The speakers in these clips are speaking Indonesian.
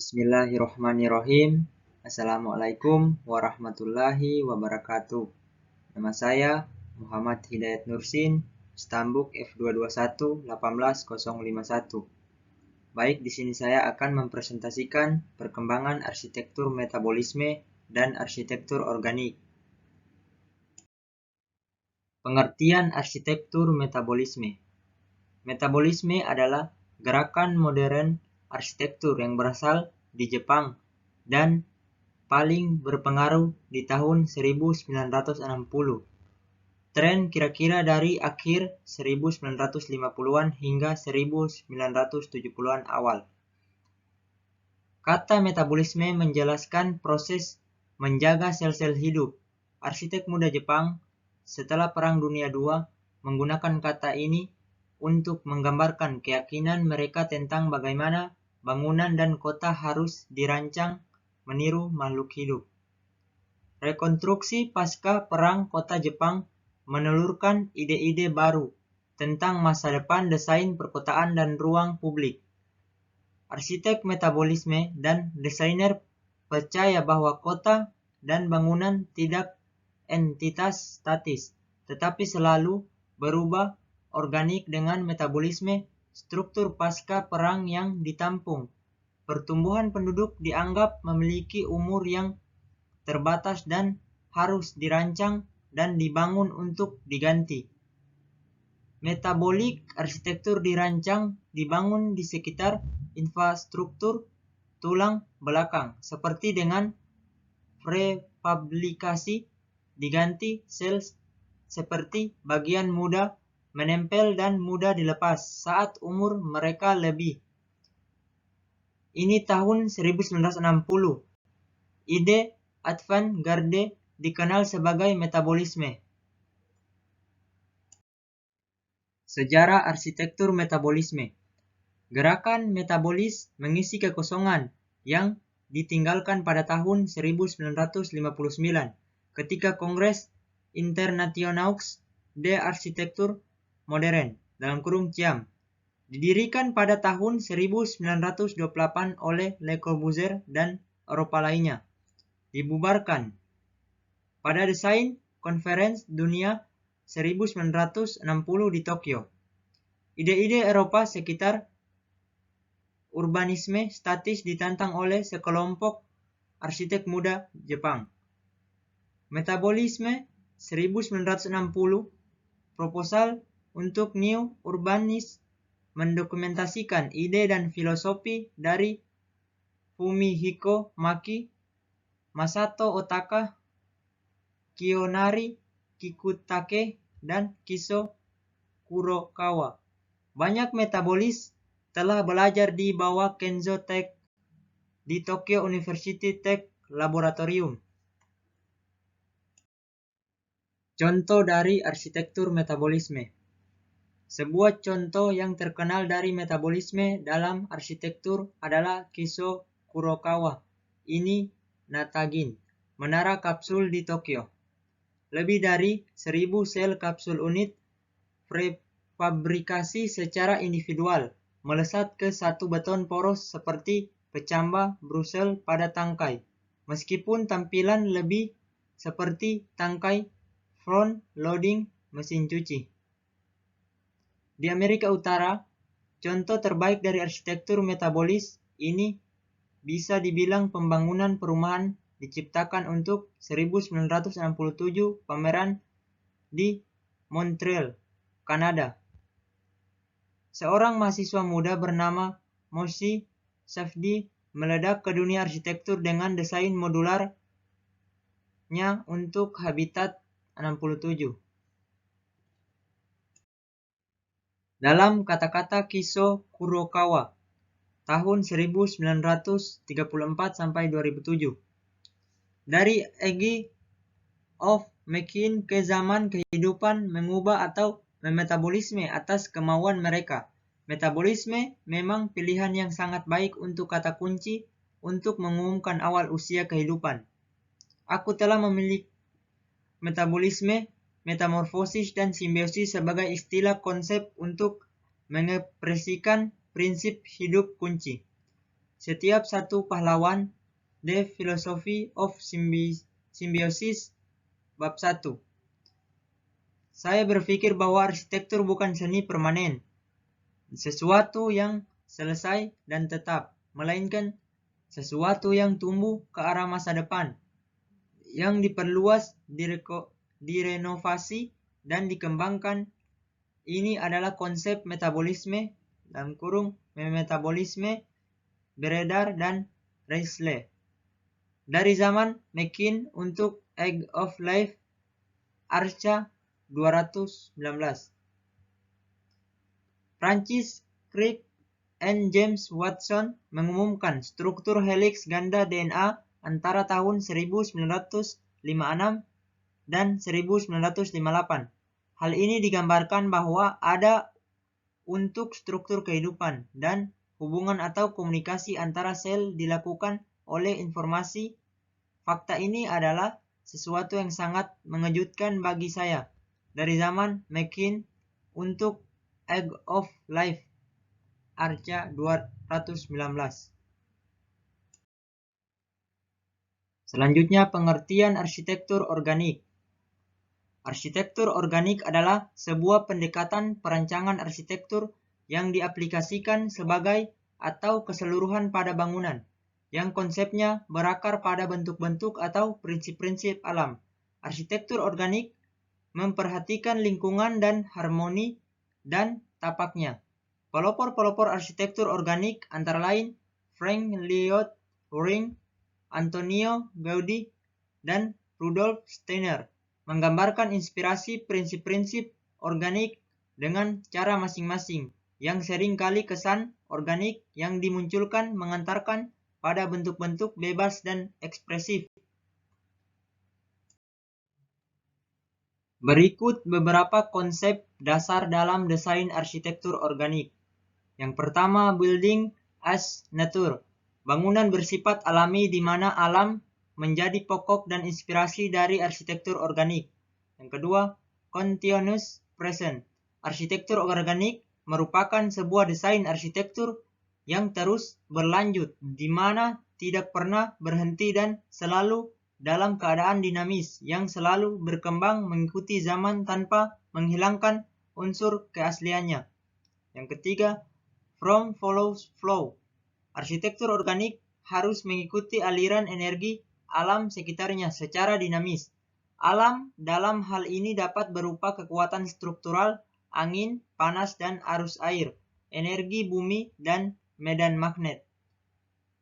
Bismillahirrohmanirrohim. Assalamualaikum warahmatullahi wabarakatuh. Nama saya Muhammad Hidayat Nursin, Stambuk F221 18051. Baik, di sini saya akan mempresentasikan perkembangan arsitektur metabolisme dan arsitektur organik. Pengertian arsitektur metabolisme. Metabolisme adalah gerakan modern arsitektur yang berasal di Jepang dan paling berpengaruh di tahun 1960. Tren kira-kira dari akhir 1950-an hingga 1970-an awal. Kata metabolisme menjelaskan proses menjaga sel-sel hidup. Arsitek muda Jepang setelah Perang Dunia II menggunakan kata ini untuk menggambarkan keyakinan mereka tentang bagaimana bangunan dan kota harus dirancang meniru makhluk hidup. Rekonstruksi pasca Perang Kota Jepang menelurkan ide-ide baru tentang masa depan desain perkotaan dan ruang publik. Arsitek metabolisme dan desainer percaya bahwa kota dan bangunan tidak entitas statis, tetapi selalu berubah organik dengan metabolisme struktur pasca perang yang ditampung. Pertumbuhan penduduk dianggap memiliki umur yang terbatas dan harus dirancang dan dibangun untuk diganti. Metabolik arsitektur dirancang dibangun di sekitar infrastruktur tulang belakang, seperti dengan prefabrikasi diganti sel seperti bagian mudah menempel dan mudah dilepas saat umur mereka lebih. Ini tahun 1960. Ide avant-garde dikenal sebagai metabolisme. Sejarah arsitektur metabolisme. Gerakan metabolis mengisi kekosongan yang ditinggalkan pada tahun 1959 ketika Kongres Internationaux d'Architecture Modern (CIAM) didirikan pada tahun 1928 oleh Le Corbusier dan Eropa lainnya. Dibubarkan pada desain Konferensi Dunia 1960 di Tokyo. Ide-ide Eropa sekitar urbanisme statis ditantang oleh sekelompok arsitek muda Jepang. Metabolisme 1960 proposal untuk New Urbanism mendokumentasikan ide dan filosofi dari Fumihiko Maki, Masato Otaka, Kiyonari Kikutake, dan Kiso Kurokawa. Banyak metabolis telah belajar di bawah Kenzo Tech di Tokyo University Tech Laboratorium. Contoh dari arsitektur metabolisme. Sebuah contoh yang terkenal dari metabolisme dalam arsitektur adalah Kiso Kurokawa. Ini Natagin, menara kapsul di Tokyo. Lebih dari 1000 sel kapsul unit prefabrikasi secara individual melesat ke satu beton poros seperti pecambah Brussels pada tangkai, meskipun tampilan lebih seperti tangkai front-loading mesin cuci. Di Amerika Utara, contoh terbaik dari arsitektur metabolis ini bisa dibilang pembangunan perumahan diciptakan untuk 1967 pameran di Montreal, Kanada. Seorang mahasiswa muda bernama Moshe Safdie meledak ke dunia arsitektur dengan desain modularnya untuk Habitat 67. Dalam kata-kata Kiso Kurokawa, tahun 1934 sampai 2007. Dari age of making ke zaman kehidupan mengubah atau memetabolisme atas kemauan mereka. Metabolisme memang pilihan yang sangat baik untuk kata kunci untuk mengumumkan awal usia kehidupan. Aku telah memilih metabolisme, metamorfosis, dan simbiosis sebagai istilah konsep untuk mengekspresikan prinsip hidup kunci. setiap satu pahlawan, The Philosophy of Symbiosis, bab 1. Saya berpikir bahwa arsitektur bukan seni permanen, sesuatu yang selesai dan tetap, melainkan sesuatu yang tumbuh ke arah masa depan, yang diperluas, direnovasi, dan dikembangkan. Ini adalah konsep metabolisme, dalam kurung metabolisme, beredar dan Reisle. Dari zaman McKean untuk Egg of Life, Arca 219. Francis Crick and James Watson mengumumkan struktur helix ganda DNA antara tahun 1956 dan 1958. Hal ini digambarkan bahwa ada untuk struktur kehidupan dan hubungan atau komunikasi antara sel dilakukan oleh informasi. Fakta ini adalah sesuatu yang sangat mengejutkan bagi saya. Dari zaman McKean untuk Egg of Life, Arca 219. Selanjutnya, pengertian arsitektur organik. Arsitektur organik adalah sebuah pendekatan perancangan arsitektur yang diaplikasikan sebagai atau keseluruhan pada bangunan, yang konsepnya berakar pada bentuk-bentuk atau prinsip-prinsip alam. Arsitektur organik memperhatikan lingkungan dan harmoni dan tapaknya. Pelopor-pelopor arsitektur organik antara lain Frank Lloyd Wright, Antonio Gaudí, dan Rudolf Steiner menggambarkan inspirasi prinsip-prinsip organik dengan cara masing-masing, yang seringkali kesan organik yang dimunculkan mengantarkan pada bentuk-bentuk bebas dan ekspresif. Berikut beberapa konsep dasar dalam desain arsitektur organik. Yang pertama, building as nature. Bangunan bersifat alami di mana alam menjadi pokok dan inspirasi dari arsitektur organik. Yang kedua, continuous present. Arsitektur organik merupakan sebuah desain arsitektur yang terus berlanjut, di mana tidak pernah berhenti dan selalu dalam keadaan dinamis, yang selalu berkembang mengikuti zaman tanpa menghilangkan unsur keasliannya. Yang ketiga, from follows flow. Arsitektur organik harus mengikuti aliran energi alam sekitarnya secara dinamis. Alam dalam hal ini dapat berupa kekuatan struktural, angin, panas, dan arus air, energi bumi, dan medan magnet.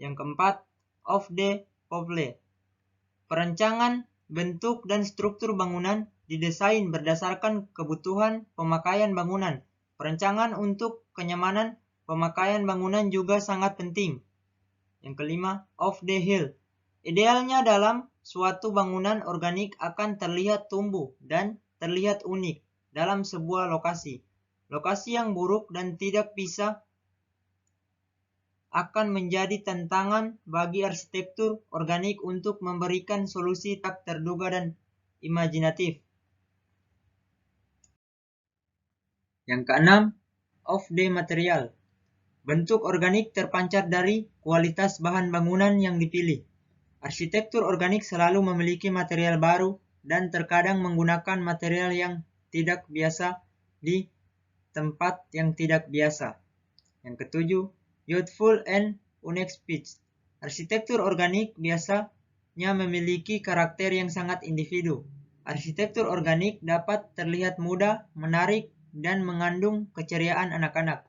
Yang keempat, of the pole. Perancangan, bentuk, dan struktur bangunan didesain berdasarkan kebutuhan pemakaian bangunan. Perancangan untuk kenyamanan pemakaian bangunan juga sangat penting. Yang kelima, of the hill. Idealnya dalam suatu bangunan organik akan terlihat tumbuh dan terlihat unik dalam sebuah lokasi. Lokasi yang buruk dan tidak bisa akan menjadi tantangan bagi arsitektur organik untuk memberikan solusi tak terduga dan imajinatif. Yang keenam, of the material. Bentuk organik terpancar dari kualitas bahan bangunan yang dipilih. Arsitektur organik selalu memiliki material baru dan terkadang menggunakan material yang tidak biasa di tempat yang tidak biasa. Yang ketujuh, youthful and unexpected. Arsitektur organik biasanya memiliki karakter yang sangat individu. Arsitektur organik dapat terlihat muda, menarik, dan mengandung keceriaan anak-anak.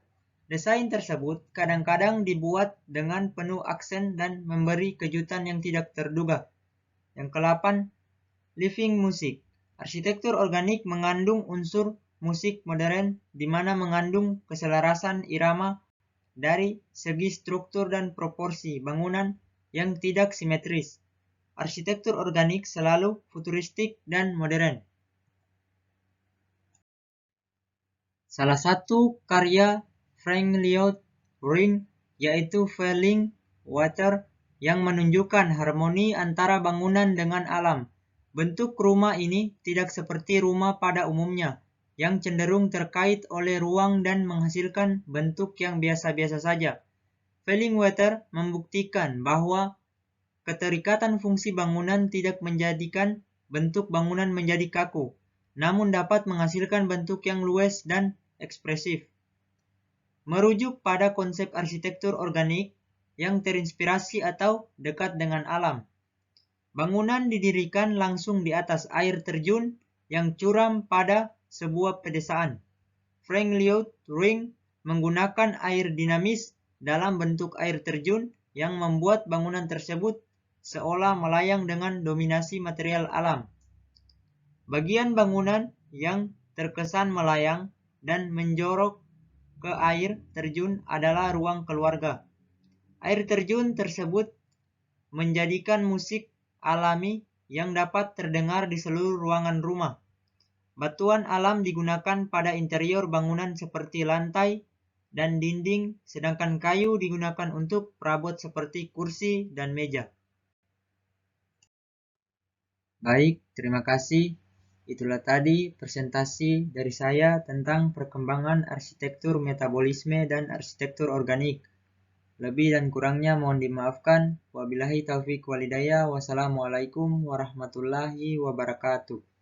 Desain tersebut kadang-kadang dibuat dengan penuh aksen dan memberi kejutan yang tidak terduga. Yang ke-8, living music. Arsitektur organik mengandung unsur musik modern di mana mengandung keselarasan irama dari segi struktur dan proporsi bangunan yang tidak simetris. Arsitektur organik selalu futuristik dan modern. Salah satu karya Frank Lloyd Wright yaitu Falling Water yang menunjukkan harmoni antara bangunan dengan alam. Bentuk rumah ini tidak seperti rumah pada umumnya, yang cenderung terkait oleh ruang dan menghasilkan bentuk yang biasa-biasa saja. Fellingwetter membuktikan bahwa keterikatan fungsi bangunan tidak menjadikan bentuk bangunan menjadi kaku, namun dapat menghasilkan bentuk yang luas dan ekspresif. Merujuk pada konsep arsitektur organik yang terinspirasi atau dekat dengan alam. Bangunan didirikan langsung di atas air terjun yang curam pada sebuah pedesaan. Frank Lloyd Wright menggunakan air dinamis dalam bentuk air terjun yang membuat bangunan tersebut seolah melayang dengan dominasi material alam. Bagian bangunan yang terkesan melayang dan menjorok ke air terjun adalah ruang keluarga. Air terjun tersebut menjadikan musik alami yang dapat terdengar di seluruh ruangan rumah. Batuan alam digunakan pada interior bangunan seperti lantai dan dinding, sedangkan kayu digunakan untuk perabot seperti kursi dan meja. Baik, terima kasih. Itulah tadi presentasi dari saya tentang perkembangan arsitektur metabolisme dan arsitektur organik. Lebih dan kurangnya mohon dimaafkan. Wabillahi taufiq walhidayah. Wassalamualaikum warahmatullahi wabarakatuh.